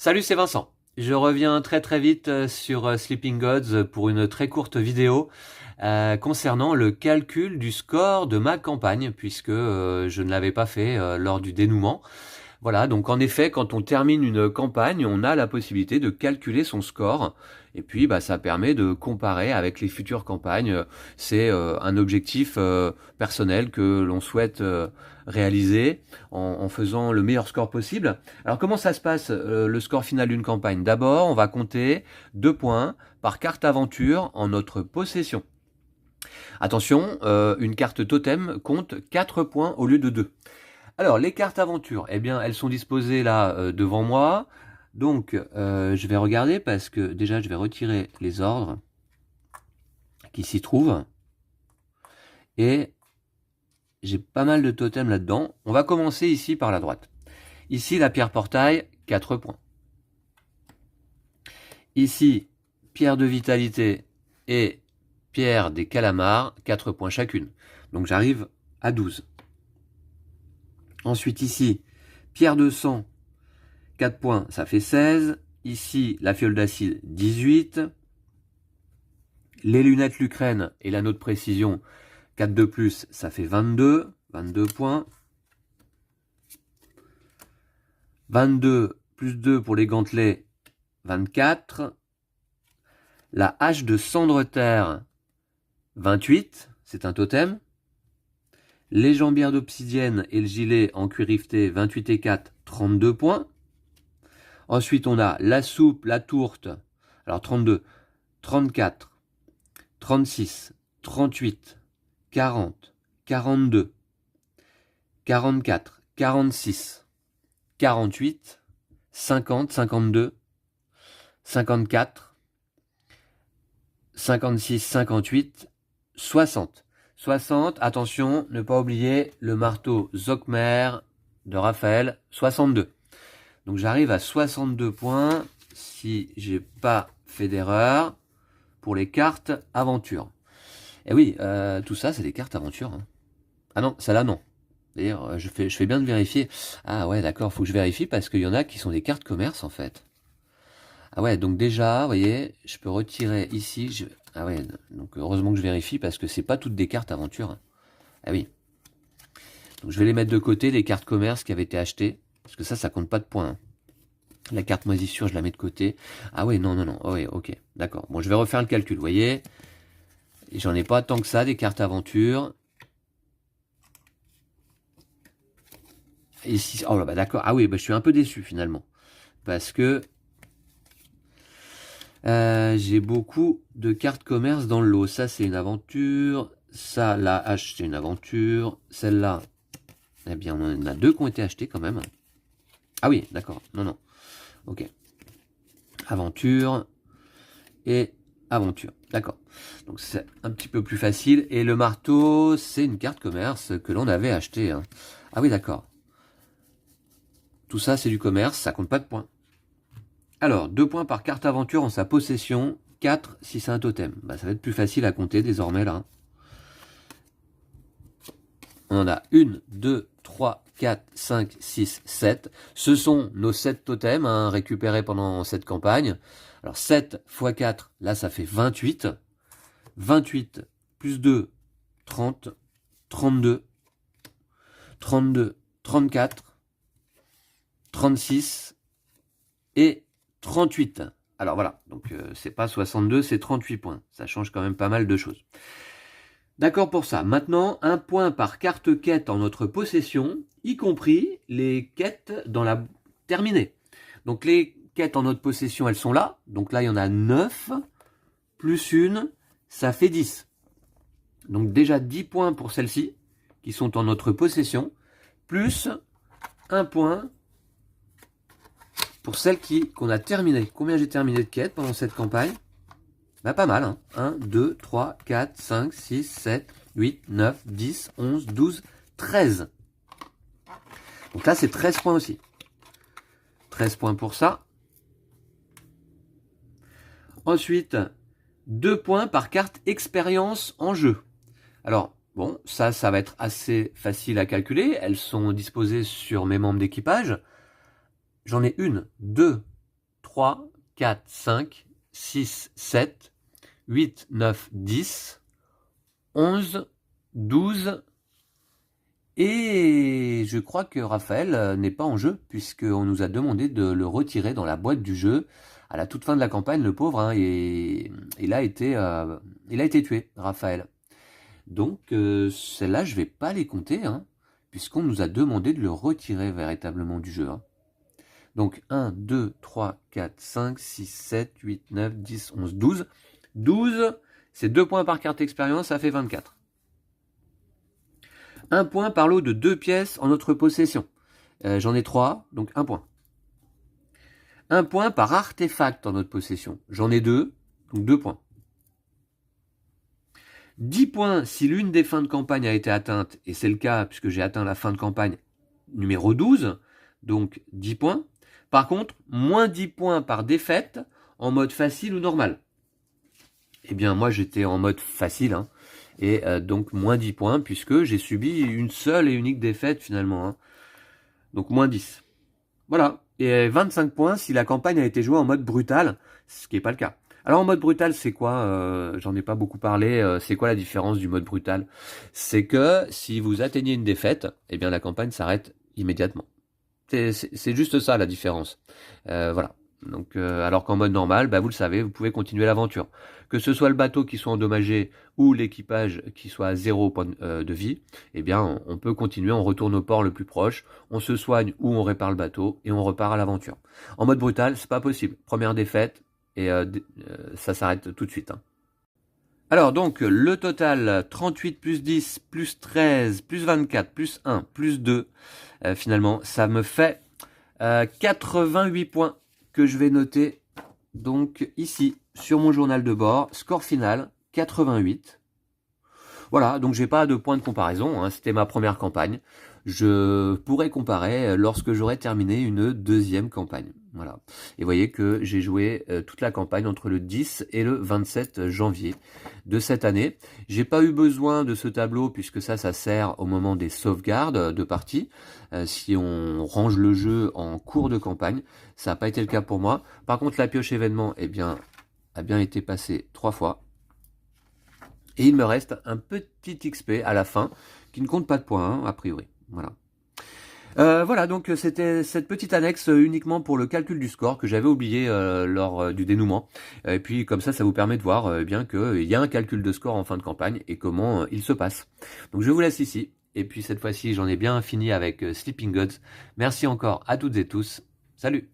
Salut, c'est Vincent. Je reviens très vite sur Sleeping Gods pour une très courte vidéo concernant le calcul du score de ma campagne puisque je ne l'avais pas fait lors du dénouement. Voilà, donc en effet, quand on termine une campagne, on a la possibilité de calculer son score. Et puis, ça permet de comparer avec les futures campagnes. C'est un objectif personnel que l'on souhaite réaliser en faisant le meilleur score possible. Alors, comment ça se passe, le score final d'une campagne? D'abord, on va compter 2 points par carte aventure en notre possession. Attention, une carte totem compte 4 points au lieu de 2. Alors, les cartes aventures, eh bien, elles sont disposées là devant moi. Donc, je vais regarder parce que déjà, je vais retirer les ordres qui s'y trouvent. Et j'ai pas mal de totems là-dedans. On va commencer ici par la droite. Ici, la pierre portail, 4 points. Ici, pierre de vitalité et pierre des calamars, 4 points chacune. Donc, j'arrive à 12. Ensuite, ici, pierre de sang, 4 points, ça fait 16. Ici, la fiole d'acide, 18. Les lunettes Lucrène et l'anneau de précision, 4 de plus, ça fait 22. 22 points. 22 plus 2 pour les gantelets, 24. La hache de cendre-terre, 28. C'est un totem. Les jambières d'obsidienne et le gilet en cuir riveté, 28 et 4, 32 points. Ensuite, on a la soupe, la tourte, alors 32, 34, 36, 38, 40, 42, 44, 46, 48, 50, 52, 54, 56, 58, 60. 60, attention, ne pas oublier le marteau Zokmer de Raphaël, 62. Donc j'arrive à 62 points si j'ai pas fait d'erreur pour les cartes aventure. Et oui, tout ça c'est des cartes aventure. Hein. Ah non, celle-là non. D'ailleurs, je fais bien de vérifier. Ah ouais, d'accord, faut que je vérifie parce qu'il y en a qui sont des cartes commerce en fait. Ah ouais, donc déjà, vous voyez, je peux retirer ici. Ah ouais, donc heureusement que je vérifie parce que c'est pas toutes des cartes aventure. Ah oui. Donc je vais les mettre de côté, les cartes commerce qui avaient été achetées. Parce que ça compte pas de points. Hein. La carte moisissure, je la mets de côté. Ah ouais, non. Oh ouais, ok, d'accord. Bon, je vais refaire le calcul, vous voyez. J'en ai pas tant que ça, des cartes aventure. Et si... Oh là, d'accord. Ah oui, je suis un peu déçu finalement. Parce que j'ai beaucoup de cartes commerce dans le lot. Ça, c'est une aventure. Ça, la hache, c'est une aventure. Celle-là, eh bien, on en a 2 qui ont été achetées quand même. Ah oui, d'accord. Non. Ok. Aventure et aventure. D'accord. Donc c'est un petit peu plus facile. Et le marteau, c'est une carte commerce que l'on avait acheté. Hein. Ah oui, d'accord. Tout ça, c'est du commerce. Ça compte pas de points. Alors, 2 points par carte aventure en sa possession. 4 si c'est un totem. Ça va être plus facile à compter désormais là. On en a 1, 2, 3, 4, 5, 6, 7. Ce sont nos 7 totems récupérés pendant cette campagne. Alors 7 x 4, là ça fait 28. 28 plus 2, 30. 32. 32, 34. 36. Et 38. Alors voilà, donc c'est pas 62, c'est 38 points. Ça change quand même pas mal de choses. D'accord pour ça. Maintenant, 1 point par carte quête en notre possession, y compris les quêtes dans la terminée. Donc les quêtes en notre possession, elles sont là. Donc là, il y en a 9, plus 1, ça fait 10. Donc déjà 10 points pour celles-ci, qui sont en notre possession, plus 1 point pour celles qu'on a terminées. Combien j'ai terminé de quêtes pendant cette campagne? Pas mal, hein. 1, 2, 3, 4, 5, 6, 7, 8, 9, 10, 11, 12, 13. Donc là, c'est 13 points aussi. 13 points pour ça. Ensuite, 2 points par carte expérience en jeu. Alors, bon, ça va être assez facile à calculer. Elles sont disposées sur mes membres d'équipage. J'en ai 1, 2, 3, 4, 5, 6, 7, 8, 9, 10, 11, 12, et je crois que Raphaël n'est pas en jeu, puisqu'on nous a demandé de le retirer dans la boîte du jeu à la toute fin de la campagne, le pauvre, hein, et il a été tué, Raphaël. Donc celles-là, je vais pas les compter, hein, puisqu'on nous a demandé de le retirer véritablement du jeu. Hein. Donc 1, 2, 3, 4, 5, 6, 7, 8, 9, 10, 11, 12. 12, c'est 2 points par carte expérience, ça fait 24. 1 point par lot de 2 pièces en notre possession. J'en ai 3, donc 1 point. 1 point par artefact en notre possession. J'en ai 2, donc 2 points. 10 points si l'une des fins de campagne a été atteinte, et c'est le cas puisque j'ai atteint la fin de campagne numéro 12, donc 10 points. Par contre, moins 10 points par défaite en mode facile ou normal. Eh bien, moi j'étais en mode facile, hein, et donc moins 10 points puisque j'ai subi une seule et unique défaite finalement. Hein. Donc moins 10. Voilà. Et 25 points si la campagne a été jouée en mode brutal, ce qui n'est pas le cas. Alors en mode brutal, c'est quoi j'en ai pas beaucoup parlé. C'est quoi la différence du mode brutal? C'est que si vous atteignez une défaite, eh bien la campagne s'arrête immédiatement. C'est juste ça la différence. Voilà. Donc, alors qu'en mode normal, bah, vous le savez, vous pouvez continuer l'aventure. Que ce soit le bateau qui soit endommagé ou l'équipage qui soit à 0 point de vie, eh bien, on peut continuer, on retourne au port le plus proche, on se soigne ou on répare le bateau et on repart à l'aventure. En mode brutal, c'est pas possible. Première défaite et ça s'arrête tout de suite. Hein. Alors donc, le total, 38 plus 10 plus 13 plus 24 plus 1 plus 2, finalement, ça me fait 88 points. Que je vais noter donc ici sur mon journal de bord, score final 88. Voilà, donc j'ai pas de point de comparaison, hein, c'était ma première campagne. Je pourrais comparer lorsque j'aurai terminé une deuxième campagne. Voilà. Et vous voyez que j'ai joué toute la campagne entre le 10 et le 27 janvier de cette année. J'ai pas eu besoin de ce tableau puisque ça sert au moment des sauvegardes de partie. Si on range le jeu en cours de campagne, ça n'a pas été le cas pour moi. Par contre, la pioche événement, eh bien, a bien été passée 3 fois. Et il me reste un petit XP à la fin qui ne compte pas de points, hein, a priori. Voilà. Voilà, donc c'était cette petite annexe uniquement pour le calcul du score que j'avais oublié lors du dénouement. Et puis comme ça vous permet de voir bien qu'il y a un calcul de score en fin de campagne et comment il se passe. Donc je vous laisse ici. Et puis cette fois-ci, j'en ai bien fini avec Sleeping Gods. Merci encore à toutes et tous. Salut!